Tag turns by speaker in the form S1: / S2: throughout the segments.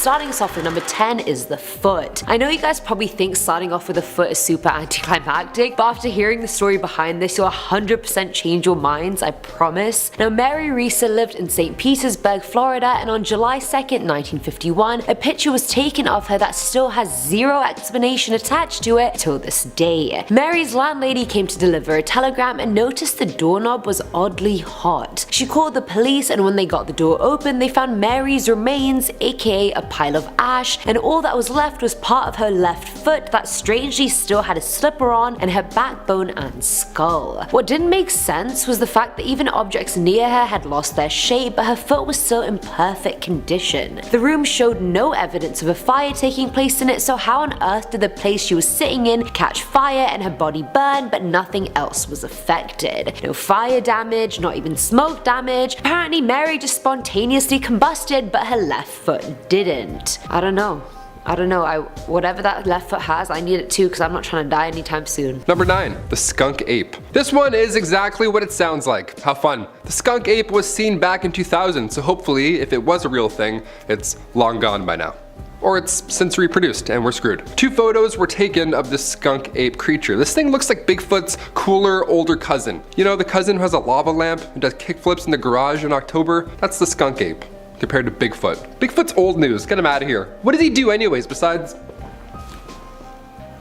S1: starting us off with number 10 is the foot. I know you guys probably think starting off with a foot is super anticlimactic, but after hearing the story behind this, you'll 100% change your minds, I promise. Now, Mary Reeser lived in St. Petersburg, Florida, and on July 2nd, 1951, a picture was taken of her that still has zero explanation attached to it till this day. Mary's landlady came to deliver a telegram and noticed the doorknob was oddly hot. She called the police, and when they got the door open, they found Mary's remains, aka a pile of ash, and all that was left was part of her left foot that strangely still had a slipper on, and her backbone and skull. What didn't make sense was the fact that even objects near her had lost their shape, but her foot was still in perfect condition. The room showed no evidence of a fire taking place in it, so how on earth did the place she was sitting in catch fire and her body burn, but nothing else was affected? No fire damage, not even smoke damage. Apparently Mary just spontaneously combusted, but her left foot didn't. I don't know, whatever that left foot has, I need it too, because I'm not trying to die anytime soon.
S2: Number 9. The skunk ape. This one is exactly what it sounds like. How fun. The skunk ape was seen back in 2000, so hopefully, if it was a real thing, it's long gone by now. Or it's since reproduced and we're screwed. 2 photos were taken of this skunk ape creature. This thing looks like Bigfoot's cooler, older cousin. You know, the cousin who has a lava lamp and does kickflips in the garage in October? That's the skunk ape compared to Bigfoot. Bigfoot's old news, get him out of here. What does he do anyways besides... This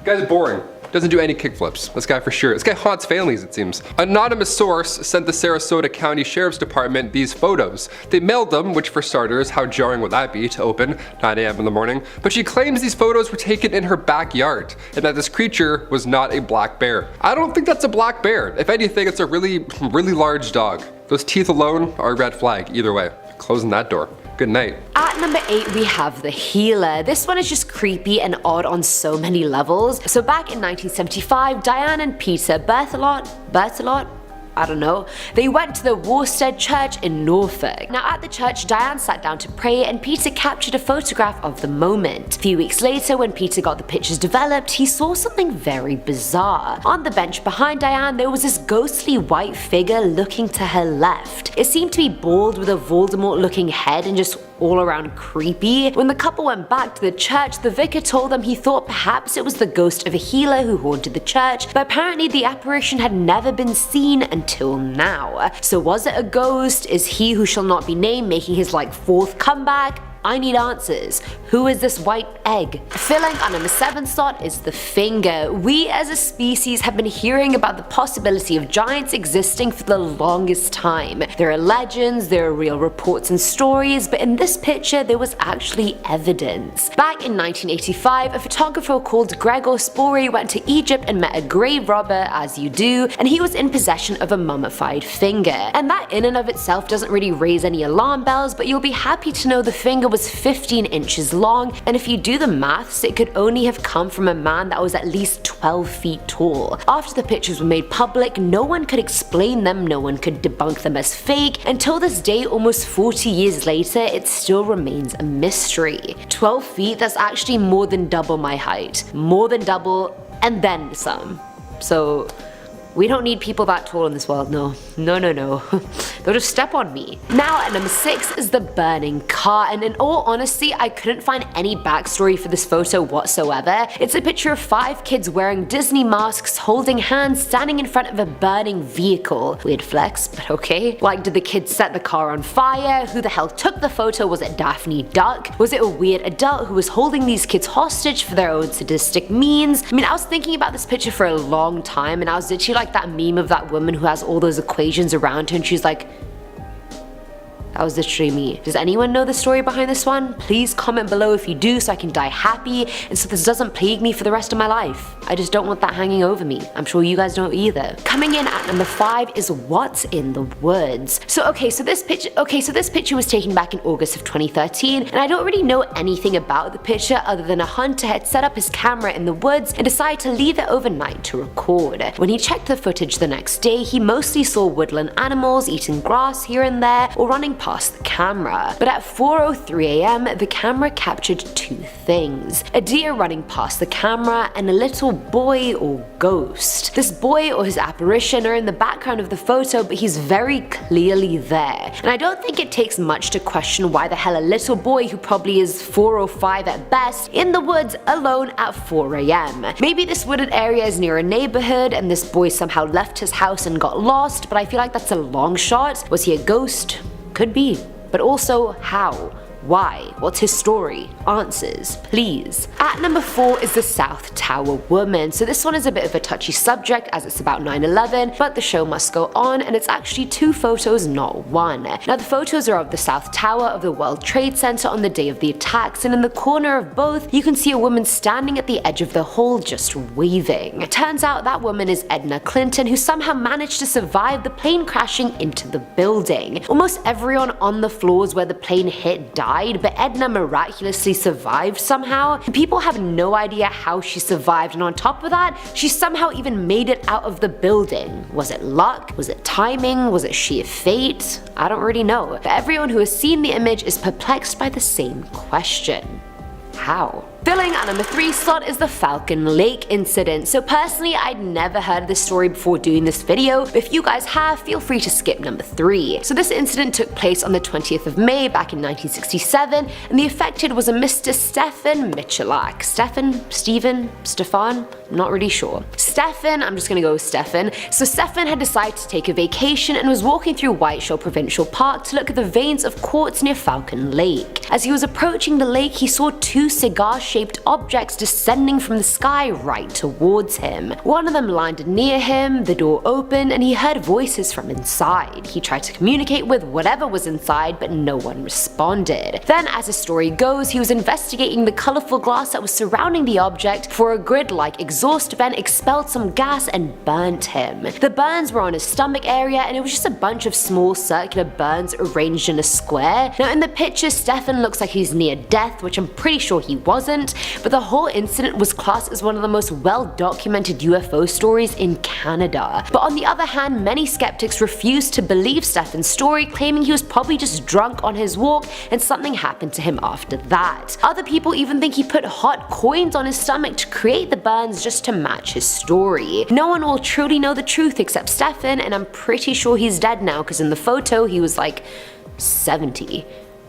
S2: guy's boring. Doesn't do any kickflips. This guy for sure. This guy haunts families, it seems. An anonymous source sent the Sarasota County Sheriff's Department these photos. They mailed them, which for starters, how jarring would that be to open 9 a.m. in the morning? But she claims these photos were taken in her backyard and that this creature was not a black bear. I don't think that's a black bear. If anything, it's a really large dog. Those teeth alone are a red flag either way. Closing that door. Good night.
S1: At number 8 we have the healer. This one is just creepy and odd on so many levels. So back in 1975, Diane and Peter Berthelot, I don't know, they went to the Worstead church in Norfolk. Now at the church, Diane sat down to pray and Peter captured a photograph of the moment. A few weeks later, when Peter got the pictures developed, he saw something very bizarre. On the bench behind Diane, there was this ghostly white figure looking to her left. It seemed to be bald with a Voldemort looking head and just all around creepy. When the couple went back to the church, the vicar told them he thought perhaps it was the ghost of a healer who haunted the church, but apparently the apparition had never been seen until now. So was it a ghost? Is he who shall not be named making his 4th comeback? I need answers. Who is this white egg? Filling our number 7 slot is the finger. We as a species have been hearing about the possibility of giants existing for the longest time. There are legends, there are real reports and stories, but in this picture there was actually evidence. Back in 1985, a photographer called Gregor Spory went to Egypt and met a grave robber, as you do, and he was in possession of a mummified finger. And that in and of itself doesn't really raise any alarm bells, but you'll be happy to know the finger was 15 inches long, and if you do the maths, it could only have come from a man that was at least 12 feet tall. After the pictures were made public, no one could explain them, no one could debunk them as fake. Until this day, almost 40 years later, it still remains a mystery. 12 feet, that's actually more than double my height. More than double, and then some. So we don't need people that tall in this world, no. They'll just step on me. Now at number 6 is the burning car, and in all honesty, I couldn't find any backstory for this photo whatsoever. It's a picture of 5 kids wearing Disney masks, holding hands, standing in front of a burning vehicle. Weird flex, but okay. Did the kids set the car on fire? Who the hell took the photo? Was it Daphne Duck? Was it a weird adult who was holding these kids hostage for their own sadistic means? I was thinking about this picture for a long time, and I was literally that meme of that woman who has all those equations around her and she's like, that was literally me. Does anyone know the story behind this one? Please comment below if you do so I can die happy and so this doesn't plague me for the rest of my life. I just don't want that hanging over me. I'm sure you guys don't either. Coming in at number 5 is What's in the Woods. So this picture was taken back in August of 2013, and I don't really know anything about the picture other than a hunter had set up his camera in the woods and decided to leave it overnight to record. When he checked the footage the next day, he mostly saw woodland animals eating grass here and there or running past the camera. But at 4:03 AM, the camera captured two things: a deer running past the camera and a little boy or ghost. This boy or his apparition are in the background of the photo, but he's very clearly there. And I don't think it takes much to question why the hell a little boy who probably is 4 or 5 at best in the woods alone at 4 AM. Maybe this wooded area is near a neighborhood and this boy somehow left his house and got lost, but I feel like that's a long shot. Was he a ghost? Could be. But also, how? Why? What's his story? Answers, please. At number 4 is the South Tower woman. So this one is a bit of a touchy subject as it's about 9/11, but the show must go on, and it's actually 2 photos, not 1. Now the photos are of the South Tower of the World Trade Center on the day of the attacks, and in the corner of both you can see a woman standing at the edge of the hole just waving. It turns out that woman is Edna Clinton, who somehow managed to survive the plane crashing into the building. Almost everyone on the floors where the plane hit died, but Edna miraculously survived somehow. People have no idea how she survived, and on top of that, she somehow even made it out of the building. Was it luck? Was it timing? Was it sheer fate? I don't really know. But everyone who has seen the image is perplexed by the same question. How? Filling our number 3 slot is the Falcon Lake incident. So personally, I'd never heard this story before doing this video, but if you guys have, feel free to skip number 3. So this incident took place on the 20th of May back in 1967, and the affected was a Mr. Stefan Michalak. Stefan? I'm not really sure. Stefan, I'm just gonna go with Stefan. So Stefan had decided to take a vacation and was walking through Whiteshore Provincial Park to look at the veins of quartz near Falcon Lake. As he was approaching the lake, he saw 2 cigar-shaped objects descending from the sky right towards him. One of them landed near him, the door opened, and he heard voices from inside. He tried to communicate with whatever was inside, but no one responded. Then, as the story goes, he was investigating the colorful glass that was surrounding the object, for a grid-like exhaust vent expelled some gas and burnt him. The burns were on his stomach area, and it was just a bunch of small circular burns arranged in a square. Now in the picture, Stefan looks like he's near death, which I'm pretty sure he wasn't, but the whole incident was classed as one of the most well-documented UFO stories in Canada. But on the other hand, many skeptics refused to believe Stefan's story, claiming he was probably just drunk on his walk and something happened to him after that. Other people even think he put hot coins on his stomach to create the burns just to match his story. No one will truly know the truth except Stefan, and I'm pretty sure he's dead now because in the photo he was like 70,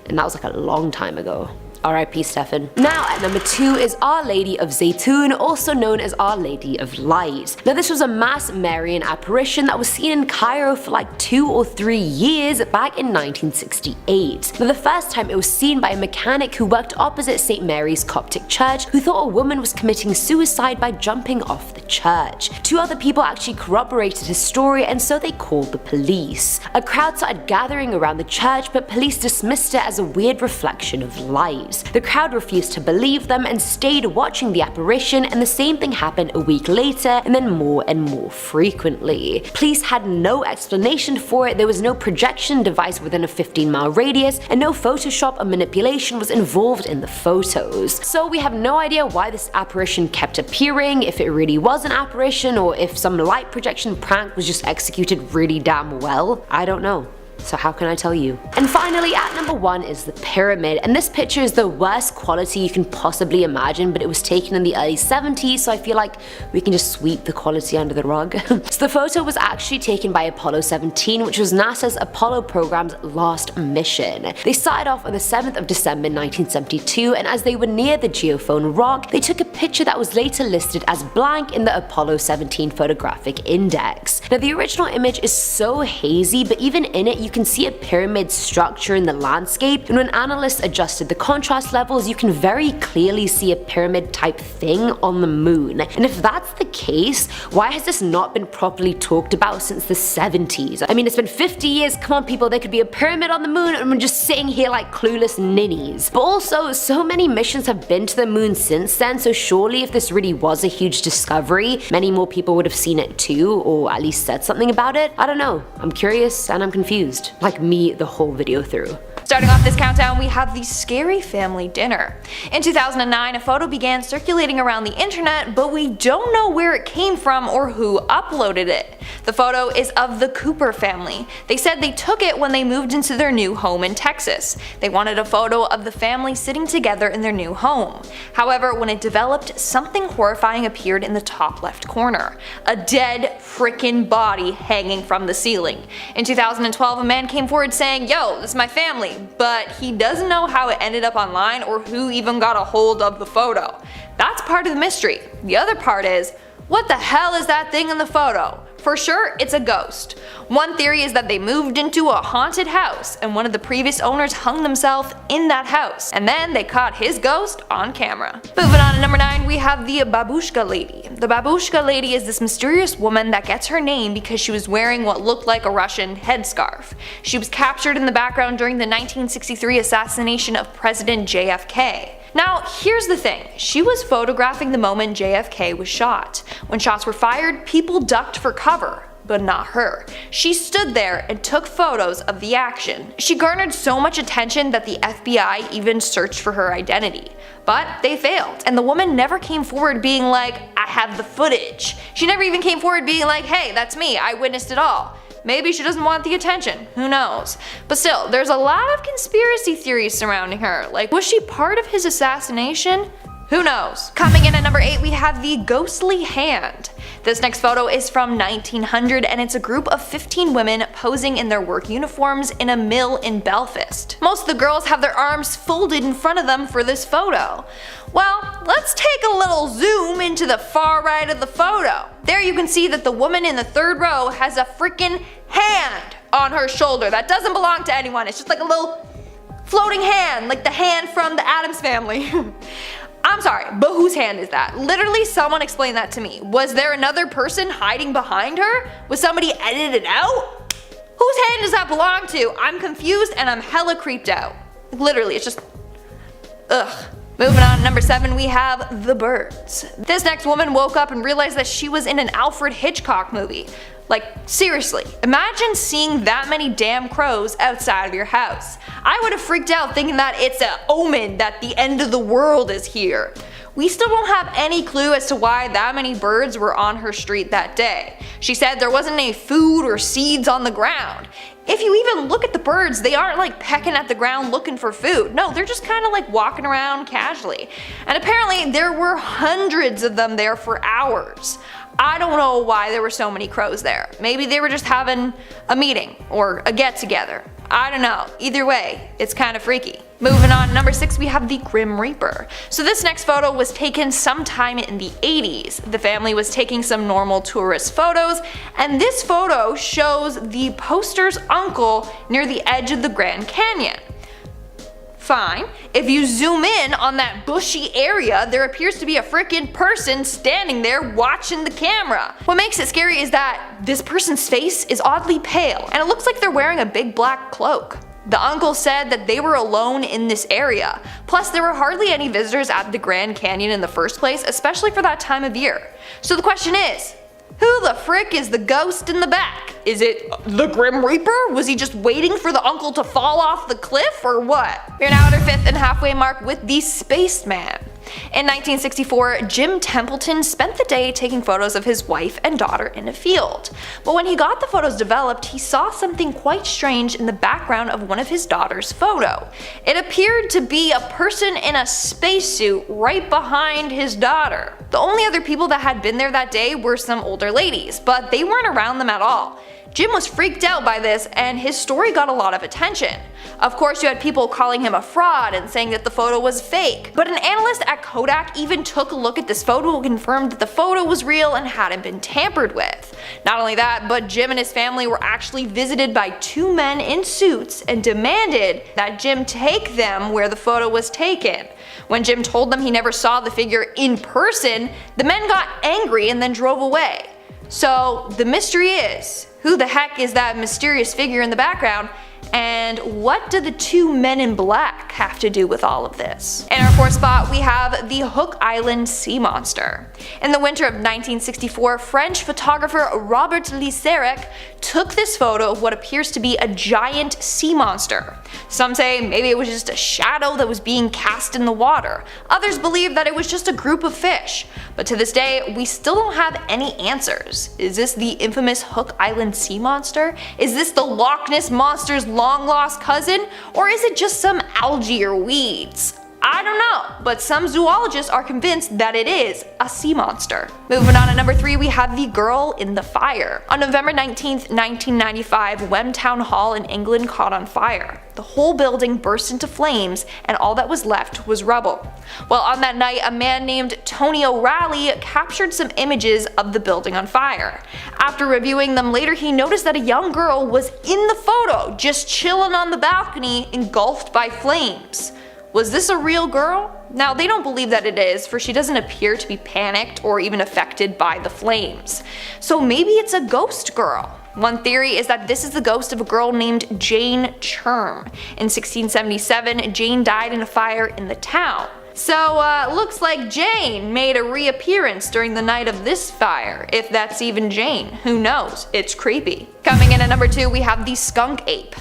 S1: and that was like a long time ago. R.I.P. Stefan. Now at number 2 is Our Lady of Zaytoon, also known as Our Lady of Light. Now this was a mass Marian apparition that was seen in Cairo for like 2 or 3 years back in 1968. Now the first time it was seen by a mechanic who worked opposite St. Mary's Coptic Church, who thought a woman was committing suicide by jumping off the church. 2 other people actually corroborated his story, and so they called the police. A crowd started gathering around the church, but police dismissed it as a weird reflection of light. The crowd refused to believe them and stayed watching the apparition, and the same thing happened a week later, and then more and more frequently. Police had no explanation for it. There was no projection device within a 15-mile radius, and no Photoshop or manipulation was involved in the photos. So we have no idea why this apparition kept appearing, if it really was an apparition, or if some light projection prank was just executed really damn well. I don't know. So how can I tell you? And finally, at number 1 is the pyramid, and this picture is the worst quality you can possibly imagine, but it was taken in the early 70s, so I feel like we can just sweep the quality under the rug. So the photo was actually taken by Apollo 17, which was NASA's Apollo program's last mission. They started off on the 7th of December 1972, and as they were near the geophone rock, they took a picture that was later listed as blank in the Apollo 17 photographic index. Now the original image is so hazy, but even in it you can see a pyramid structure in the landscape, and when analysts adjusted the contrast levels, you can very clearly see a pyramid type thing on the moon. And if that's the case, why has this not been properly talked about since the 70s? I mean, it's been 50 years, come on people, there could be a pyramid on the moon and we're just sitting here like clueless ninnies. But also, so many missions have been to the moon since then, so surely if this really was a huge discovery, many more people would have seen it too, or at least said something about it. I don't know, I'm curious and I'm confused. Like me the whole video through.
S3: Starting off this countdown, we have the scary family dinner. In 2009, a photo began circulating around the internet, but we don't know where it came from or who uploaded it. The photo is of the Cooper family. They said they took it when they moved into their new home in Texas. They wanted a photo of the family sitting together in their new home. However, when it developed, something horrifying appeared in the top left corner. A dead frickin' body hanging from the ceiling. In 2012, a man came forward saying, "Yo, this is my family," but he doesn't know how it ended up online or who even got a hold of the photo. That's part of the mystery. The other part is, what the hell is that thing in the photo? For sure, it's a ghost. One theory is that they moved into a haunted house and one of the previous owners hung themselves in that house, and then they caught his ghost on camera. Moving on to number 9, we have the Babushka lady. The Babushka lady is this mysterious woman that gets her name because she was wearing what looked like a Russian headscarf. She was captured in the background during the 1963 assassination of President JFK. Now, here's the thing, she was photographing the moment JFK was shot. When shots were fired, people ducked for cover, but not her. She stood there and took photos of the action. She garnered so much attention that the FBI even searched for her identity. But they failed, and the woman never came forward being like, "I have the footage." She never even came forward being like, "Hey, that's me, I witnessed it all." Maybe she doesn't want the attention, who knows. But still, there's a lot of conspiracy theories surrounding her. Like, was she part of his assassination? Who knows? Coming in at number 8, we have the ghostly hand. This next photo is from 1900 and it's a group of 15 women posing in their work uniforms in a mill in Belfast. Most of the girls have their arms folded in front of them for this photo. Well, let's take a little zoom into the far right of the photo. There you can see that the woman in the third row has a freaking hand on her shoulder that doesn't belong to anyone. It's just like a little floating hand, like the hand from the Addams Family. I'm sorry, but whose hand is that? Literally, someone explain that to me. Was there another person hiding behind her? Was somebody edited out? Whose hand does that belong to? I'm confused and I'm hella creeped out. Literally, it's just, ugh. Moving on to number 7, we have the birds. This next woman woke up and realized that she was in an Alfred Hitchcock movie. Like, seriously, imagine seeing that many damn crows outside of your house. I would have freaked out thinking that it's an omen that the end of the world is here. We still don't have any clue as to why that many birds were on her street that day. She said there wasn't any food or seeds on the ground. If you even look at the birds, they aren't like pecking at the ground looking for food. No, they're just kind of like walking around casually. And apparently there were hundreds of them there for hours. I don't know why there were so many crows there. Maybe they were just having a meeting or a get together. I don't know. Either way, it's kind of freaky. Moving on, number 6, we have the Grim Reaper. So this next photo was taken sometime in the 80s. The family was taking some normal tourist photos, and this photo shows the poster's uncle near the edge of the Grand Canyon. Fine. If you zoom in on that bushy area, there appears to be a frickin' person standing there watching the camera. What makes it scary is that this person's face is oddly pale, and it looks like they're wearing a big black cloak. The uncle said that they were alone in this area. Plus, there were hardly any visitors at the Grand Canyon in the first place, especially for that time of year. So the question is, who the frick is the ghost in the back? Is it the Grim Reaper? Was he just waiting for the uncle to fall off the cliff or what? We're now at our 5th and halfway mark with the Spaceman. In 1964, Jim Templeton spent the day taking photos of his wife and daughter in a field. But when he got the photos developed, he saw something quite strange in the background of one of his daughter's photo. It appeared to be a person in a spacesuit right behind his daughter. The only other people that had been there that day were some older ladies, but they weren't around them at all. Jim was freaked out by this, and his story got a lot of attention. Of course, you had people calling him a fraud and saying that the photo was fake, but an analyst at Kodak even took a look at this photo and confirmed that the photo was real and hadn't been tampered with. Not only that, but Jim and his family were actually visited by 2 men in suits and demanded that Jim take them where the photo was taken. When Jim told them he never saw the figure in person, the men got angry and then drove away. So the mystery is, who the heck is that mysterious figure in the background, And what do the two men in black have to do with all of this? In our fourth spot, we have the Hook Island sea monster. In the winter of 1964, French photographer Robert Lisserec took this photo of what appears to be a giant sea monster. Some say maybe it was just a shadow that was being cast in the water. Others believe that it was just a group of fish. But to this day, we still don't have any answers. Is this the infamous Hook Island sea monster? Is this the Loch Ness Monster's long lost cousin? Or is it just some algae or weeds? I don't know, but some zoologists are convinced that it is a sea monster. Moving on to number 3, we have the girl in the fire. On November 19th, 1995, Wem Town Hall in England caught on fire. The whole building burst into flames, and all that was left was rubble. Well, on that night, a man named Tony O'Reilly captured some images of the building on fire. After reviewing them later, he noticed that a young girl was in the photo, just chilling on the balcony, engulfed by flames. Was this a real girl? Now, they don't believe that it is, for she doesn't appear to be panicked or even affected by the flames. So maybe it's a ghost girl. One theory is that this is the ghost of a girl named Jane Churm. In 1677, Jane died in a fire in the town. So, looks like Jane made a reappearance during the night of this fire, if that's even Jane. Who knows? It's creepy. Coming in at number 2, we have the skunk ape.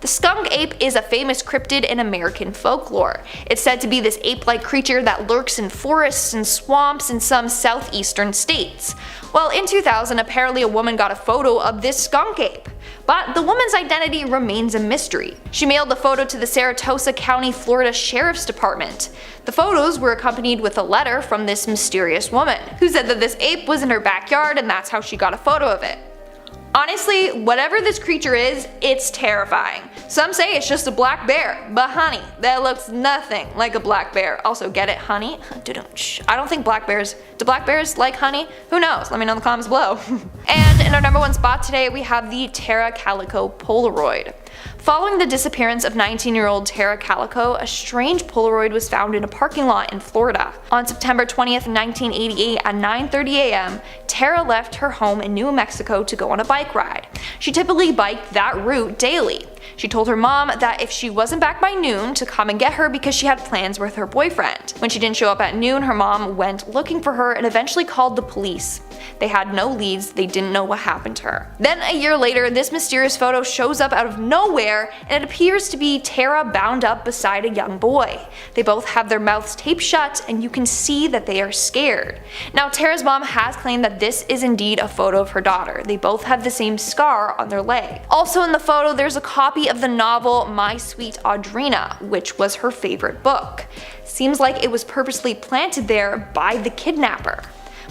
S3: The skunk ape is a famous cryptid in American folklore. It's said to be this ape-like creature that lurks in forests and swamps in some southeastern states. Well, in 2000, apparently a woman got a photo of this skunk ape. But the woman's identity remains a mystery. She mailed the photo to the Saratoga County, Florida Sheriff's Department. The photos were accompanied with a letter from this mysterious woman, who said that this ape was in her backyard and that's how she got a photo of it. Honestly, whatever this creature is, it's terrifying. Some say it's just a black bear, but honey, that looks nothing like a black bear. Also, get it, honey? I don't think do black bears like honey? Who knows? Let me know in the comments below. And in our number 1 spot today, we have the Tara Calico Polaroid. Following the disappearance of 19-year-old Tara Calico, a strange Polaroid was found in a parking lot in Florida. On September 20th, 1988 at 9:30 a.m., Tara left her home in New Mexico to go on a bike ride. She typically biked that route daily. She told her mom that if she wasn't back by noon to come and get her because she had plans with her boyfriend. When she didn't show up at noon, her mom went looking for her and eventually called the police. They had no leads, they didn't know what happened to her. Then a year later, this mysterious photo shows up out of nowhere and it appears to be Tara bound up beside a young boy. They both have their mouths taped shut and you can see that they are scared. Now, Tara's mom has claimed that this is indeed a photo of her daughter. They both have the same scar on their leg. Also in the photo, there's a copy of the novel My Sweet Audrina, which was her favorite book. Seems like it was purposely planted there by the kidnapper.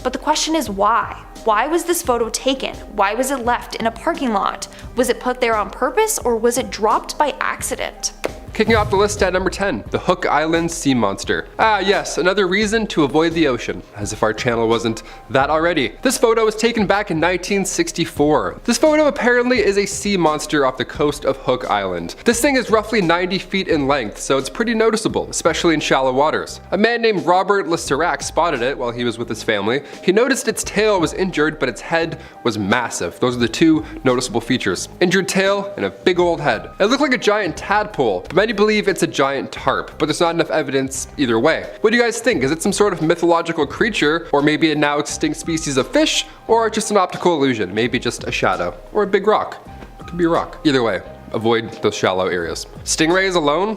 S3: But the question is why? Why was this photo taken? Why was it left in a parking lot? Was it put there on purpose or was it dropped by accident?
S2: Kicking off the list at number 10, the Hook Island Sea Monster. Ah yes, another reason to avoid the ocean, as if our channel wasn't that already. This photo was taken back in 1964. This photo apparently is a sea monster off the coast of Hook Island. This thing is roughly 90 feet in length, so it's pretty noticeable, especially in shallow waters. A man named Robert Lisserec spotted it while he was with his family. He noticed its tail was injured, but its head was massive. Those are the two noticeable features. Injured tail and a big old head. It looked like a giant tadpole, but many believe it's a giant tarp, but there's not enough evidence either way. What do you guys think? Is it some sort of mythological creature, or maybe a now extinct species of fish, or just an optical illusion? Maybe just a shadow, or a big rock. It could be a rock. Either way, avoid those shallow areas. Stingrays alone?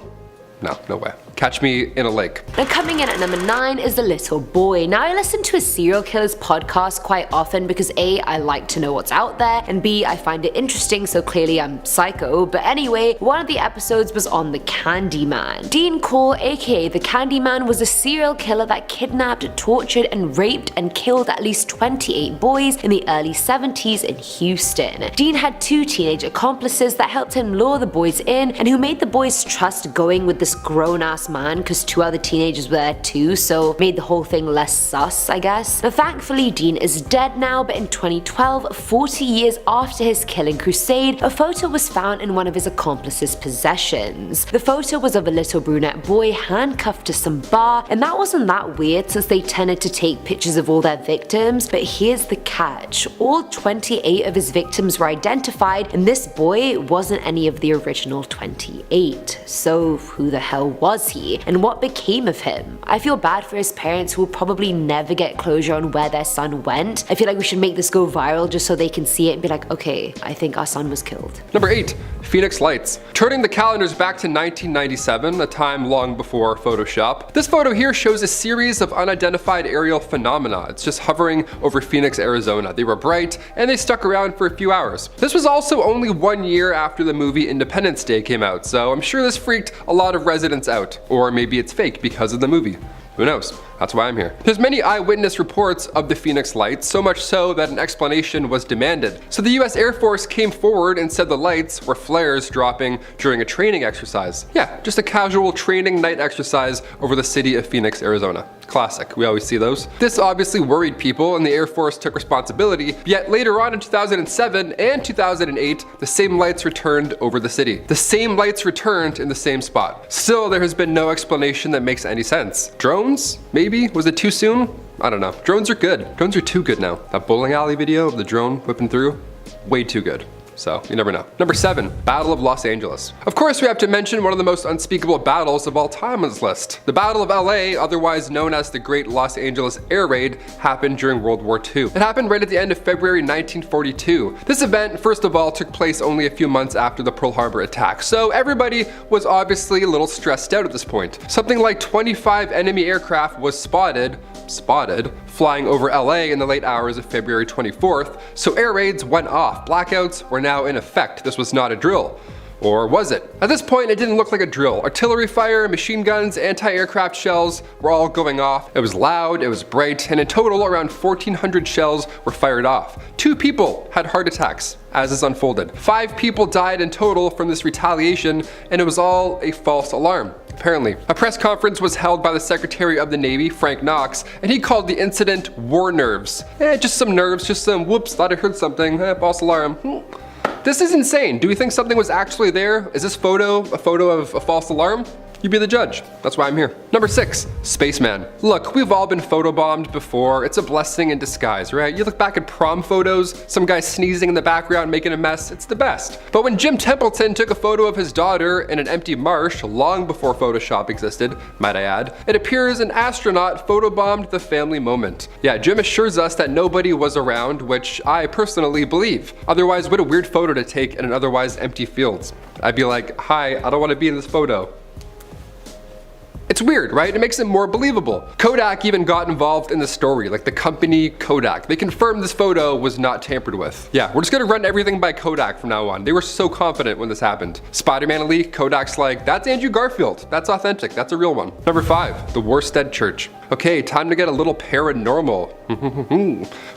S2: No way. Catch me in a lake.
S1: And coming in at number 9 is The Little Boy. Now, I listen to a serial killer's podcast quite often because A, I like to know what's out there, and B, I find it interesting, so clearly I'm psycho. But anyway, one of the episodes was on the Candyman. Dean Cole, aka the Candyman, was a serial killer that kidnapped, tortured, and raped and killed at least 28 boys in the early 70s in Houston. Dean had 2 teenage accomplices that helped him lure the boys in and who made the boys' trust going with this grown-ass man because 2 other teenagers were there too, so made the whole thing less sus, I guess. But thankfully Dean is dead now, but in 2012, 40 years after his killing crusade, a photo was found in one of his accomplices' possessions. The photo was of a little brunette boy handcuffed to some bar, and that wasn't that weird since they tended to take pictures of all their victims, but here's the catch. All 28 of his victims were identified, and this boy wasn't any of the original 28. So who the hell was he? And what became of him? I feel bad for his parents who will probably never get closure on where their son went. I feel like we should make this go viral just so they can see it and be like, okay, I think our son was killed.
S2: Number 8. Phoenix Lights. Turning the calendars back to 1997, a time long before Photoshop, this photo here shows a series of unidentified aerial phenomena. It's just hovering over Phoenix, Arizona. They were bright and they stuck around for a few hours. This was also only 1 year after the movie Independence Day came out, so I'm sure this freaked a lot of residents out. Or maybe it's fake because of the movie. Who knows? That's why I'm here. There's many eyewitness reports of the Phoenix Lights, so much so that an explanation was demanded. So the US Air Force came forward and said the lights were flares dropping during a training exercise. Yeah, just a casual training night exercise over the city of Phoenix, Arizona. Classic, we always see those. This obviously worried people and the Air Force took responsibility, yet later on in 2007 and 2008, the same lights returned over the city. The same lights returned in the same spot. Still, there has been no explanation that makes any sense. Drones? Maybe? Was it too soon? I don't know. Drones are good. Drones are too good now. That bowling alley video of the drone whipping through? Way too good. So, you never know. Number 7, Battle of Los Angeles. Of course, we have to mention one of the most unspeakable battles of all time on this list. The Battle of LA, otherwise known as the Great Los Angeles Air Raid, happened during World War II. It happened right at the end of February 1942. This event, first of all, took place only a few months after the Pearl Harbor attack, so everybody was obviously a little stressed out at this point. Something like 25 enemy aircraft was spotted flying over LA in the late hours of February 24th, so air raids went off. Blackouts were now in effect. This was not a drill. Or was it? At this point, it didn't look like a drill. Artillery fire, machine guns, anti-aircraft shells were all going off. It was loud, it was bright, and in total, around 1,400 shells were fired off. 2 people had heart attacks as is unfolded. 5 people died in total from this retaliation, and it was all a false alarm. Apparently. A press conference was held by the Secretary of the Navy, Frank Knox, and he called the incident war nerves. Just some nerves, just some whoops, thought I heard something, false alarm. This is insane. Do we think something was actually there? Is this photo a photo of a false alarm? You be the judge. That's why I'm here. Number 6, Spaceman. Look, we've all been photobombed before. It's a blessing in disguise, right? You look back at prom photos, some guy sneezing in the background making a mess, it's the best. But when Jim Templeton took a photo of his daughter in an empty marsh long before Photoshop existed, might I add, it appears an astronaut photobombed the family moment. Yeah, Jim assures us that nobody was around, which I personally believe. Otherwise, what a weird photo to take in an otherwise empty fields. I'd be like, hi, I don't want to be in this photo. It's weird, right? It makes it more believable. Kodak even got involved in the story, like the company Kodak. They confirmed this photo was not tampered with. Yeah, we're just gonna run everything by Kodak from now on. They were so confident when this happened. Spider-Man leak, Kodak's like, that's Andrew Garfield. That's authentic, that's a real one. Number 5, the Worstead Church. Okay, time to get a little paranormal.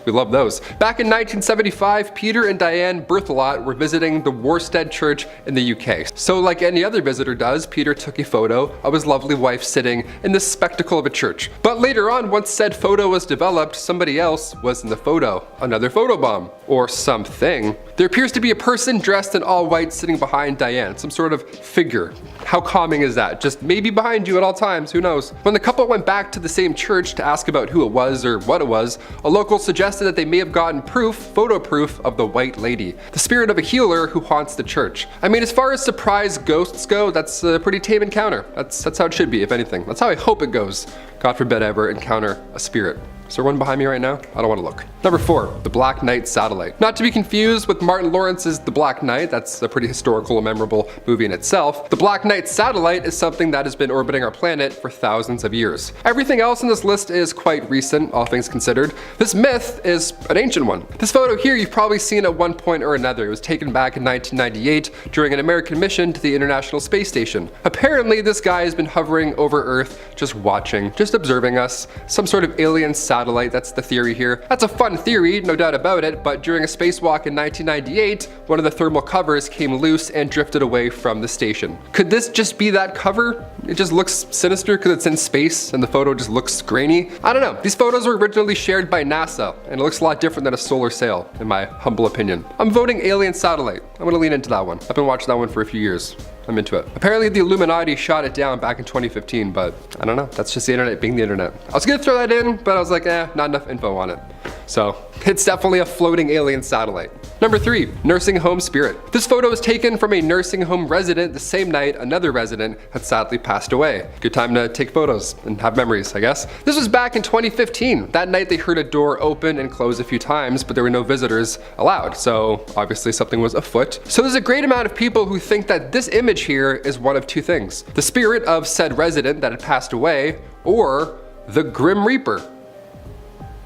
S2: We love those. Back in 1975, Peter and Diane Berthelot were visiting the Worstead Church in the UK. So like any other visitor does, Peter took a photo of his lovely wife sitting in the spectacle of a church. But later on, once said photo was developed, somebody else was in the photo. Another photobomb. Or something. There appears to be a person dressed in all white sitting behind Diane, some sort of figure. How calming is that? Just maybe behind you at all times, who knows? When the couple went back to the same church to ask about who it was or what it was, a local suggested that they may have gotten photo proof of the white lady, the spirit of a healer who haunts the church. I mean, as far as surprise ghosts go, that's a pretty tame encounter. That's how it should be, if anything. That's how I hope it goes. God forbid I ever encounter a spirit. Is there one behind me right now? I don't want to look. Number 4, the Black Knight Satellite. Not to be confused with Martin Lawrence's The Black Knight. That's a pretty historical and memorable movie in itself. The Black Knight Satellite is something that has been orbiting our planet for thousands of years. Everything else in this list is quite recent, all things considered. This myth is an ancient one. This photo here you've probably seen at one point or another. It was taken back in 1998 during an American mission to the International Space Station. Apparently this guy has been hovering over Earth, just watching, just observing us, some sort of alien satellite satellite. That's the theory here. That's a fun theory, no doubt about it, but during a spacewalk in 1998, one of the thermal covers came loose and drifted away from the station. Could this just be that cover? It just looks sinister because it's in space and the photo just looks grainy. I don't know. These photos were originally shared by NASA and it looks a lot different than a solar sail, in my humble opinion. I'm voting alien satellite. I'm gonna lean into that one. I've been watching that one for a few years. I'm into it. Apparently the Illuminati shot it down back in 2015, but I don't know. That's just the internet being the internet. I was gonna throw that in, but I was like, not enough info on it. So it's definitely a floating alien satellite. Number 3, nursing home spirit. This photo was taken from a nursing home resident the same night another resident had sadly passed away. Good time to take photos and have memories, I guess. This was back in 2015. That night they heard a door open and close a few times, but there were no visitors allowed. So obviously something was afoot. So there's a great amount of people who think that this image here is one of two things: the spirit of said resident that had passed away, or the Grim Reaper.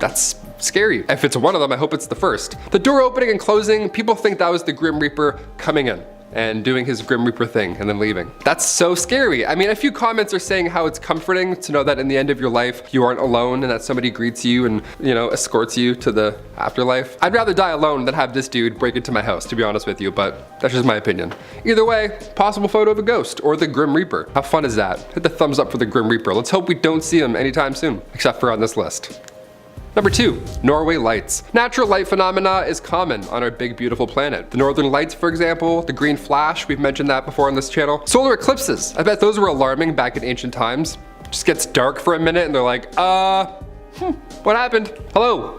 S2: That's scary. If it's one of them, I hope it's the first. The door opening and closing, people think that was the Grim Reaper coming in and doing his Grim Reaper thing and then leaving. That's so scary. I mean, a few comments are saying how it's comforting to know that in the end of your life, you aren't alone and that somebody greets you and, you know, escorts you to the afterlife. I'd rather die alone than have this dude break into my house, to be honest with you, but that's just my opinion. Either way, possible photo of a ghost or the Grim Reaper. How fun is that? Hit the thumbs up for the Grim Reaper. Let's hope we don't see him anytime soon, except for on this list. Number 2, Norway lights. Natural light phenomena is common on our big beautiful planet. The northern lights, for example, the green flash, we've mentioned that before on this channel. Solar eclipses, I bet those were alarming back in ancient times. Just gets dark for a minute and they're like, what happened? Hello?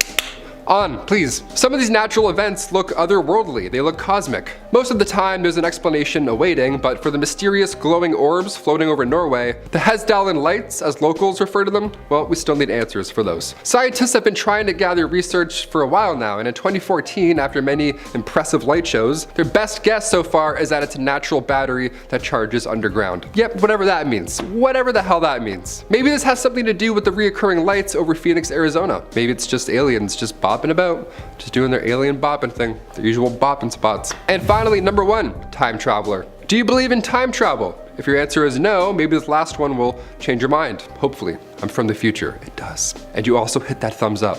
S2: On, please. Some of these natural events look otherworldly, they look cosmic. Most of the time there's an explanation awaiting, but for the mysterious glowing orbs floating over Norway, the Hesdalen lights, as locals refer to them, well, we still need answers for those. Scientists have been trying to gather research for a while now, and in 2014, after many impressive light shows, their best guess so far is that it's a natural battery that charges underground. Yep, whatever that means. Whatever the hell that means. Maybe this has something to do with the reoccurring lights over Phoenix, Arizona. Maybe it's just aliens just bopping about, just doing their alien bopping thing, their usual bopping spots. And finally, number 1, time traveler. Do you believe in time travel? If your answer is no, maybe this last one will change your mind. Hopefully. I'm from the future. It does. And you also hit that thumbs up.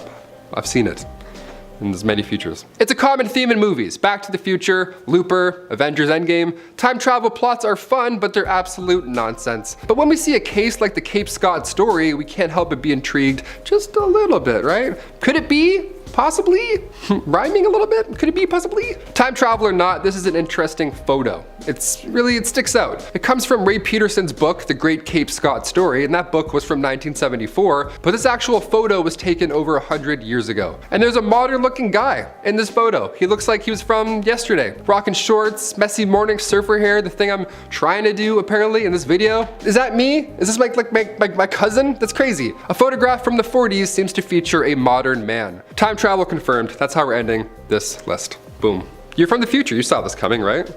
S2: I've seen it. And there's many futures. It's a common theme in movies. Back to the Future, Looper, Avengers Endgame. Time travel plots are fun, but they're absolute nonsense. But when we see a case like the Cape Scott story, we can't help but be intrigued just a little bit, right? Could it be? Possibly? Rhyming a little bit? Could it be possibly? Time travel or not, this is an interesting photo. It sticks out. It comes from Ray Peterson's book, The Great Cape Scott Story, and that book was from 1974, but this actual photo was taken over 100 years ago. And there's a modern looking guy in this photo. He looks like he was from yesterday. Rocking shorts, messy morning surfer hair, the thing I'm trying to do apparently in this video. Is that me? Is this my cousin? That's crazy. A photograph from the 40s seems to feature a modern man. Time travel confirmed. That's how we're ending this list. Boom. You're from the future. You saw this coming, right?